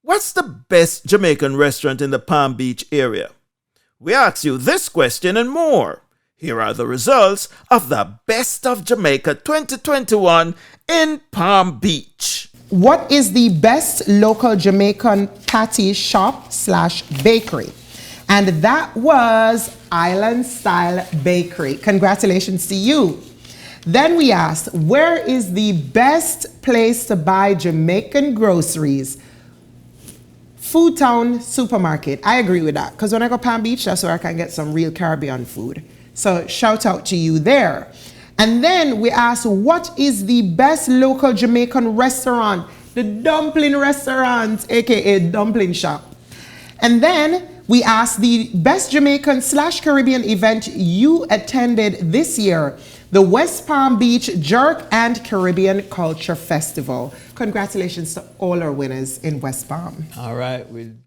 What's the best Jamaican restaurant in the Palm Beach area? We ask you this question and more. Here are the results of the Best of Jamaica 2021 in Palm Beach. What is the best local Jamaican patty shop / bakery? And that was Island Style Bakery. Congratulations to you. Then we asked, where is the best place to buy Jamaican groceries? Food Town Supermarket. I agree with that, because when I go Palm Beach, that's where I can get some real Caribbean food. So shout out to you there. And then we asked, what is the best local Jamaican restaurant? The Dumpling Restaurant, aka Dumpling Shop. And then we asked the best Jamaican / Caribbean event you attended this year, the West Palm Beach Jerk and Caribbean Culture Festival. Congratulations to all our winners in West Palm. All right.